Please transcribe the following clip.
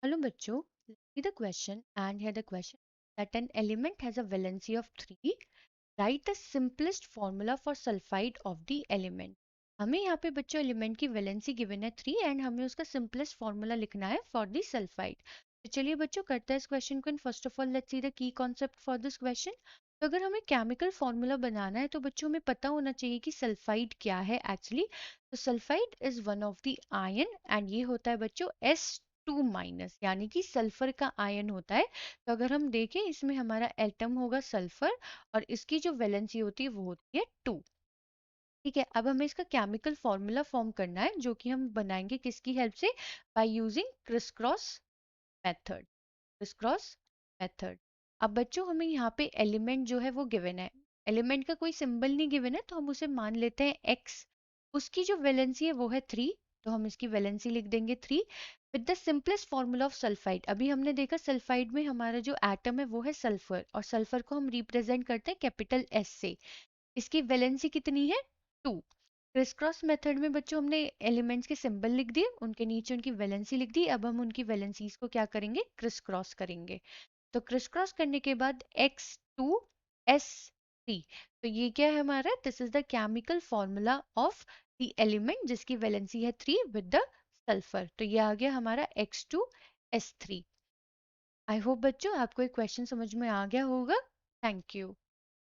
Hello बच्चों, see the question and hear the question that an element has a valency of 3. Write the simplest formula for sulfide of the element. हमें यहाँ पे बच्चों element की valency given है 3 and हमें उसका simplest formula लिखना है फॉर द सल्फाइड। तो चलिए बच्चों करते हैं इस क्वेश्चन को। First of all let's see the key concept for this question. तो अगर हमें केमिकल फॉर्मूला बनाना है तो बच्चों हमें पता होना चाहिए कि सल्फाइड क्या है एक्चुअली। तो sulphide is one of the ion and ये होता है बच्चों S2 यानी कि सल्फर का आयन होता है। तो अगर हम देखें इसमें हमारा एटम होगा सल्फर और इसकी जो वैलेंसी होती है वो होती है 2। ठीक है, अब हमें इसका केमिकल फॉर्मूला फॉर्म करना है जो कि हम बनाएंगे किसकी हेल्प से, by using criss cross method. Criss cross method. अब बच्चों हमें यहाँ पे एलिमेंट जो है वो गिवन है, एलिमेंट का कोई सिंबल नहीं गिवन है तो हम उसे मान लेते हैं x। उसकी जो वैलेंसी है वो है 3, तो हम इसकी वैलेंसी लिख देंगे 3 with the simplest formula of sulphide. अभी हमने देखा सल्फाइड में हमारा जो एटम है वो है सल्फर और सल्फर को हम रिप्रेजेंट करते हैं कैपिटल S से। इसकी वैलेंसी कितनी है 2। क्रिस क्रॉस मेथड में बच्चों हमने एलिमेंट्स के सिंबल लिख दिए, उनके नीचे उनकी वैलेंसी लिख दी। अब हम उनकी वैलेंसीज को क्या करेंगे, क्रिस क्रॉस करेंगे। तो क्रिस क्रॉस करने के बाद X2S3, तो ये क्या है हमारा, this is the chemical formula of the element जिसकी वैलेंसी है 3 विद द सल्फर। तो ये आ गया हमारा X2S3। आई होप बच्चों आपको एक क्वेश्चन समझ में आ गया होगा। Thank you.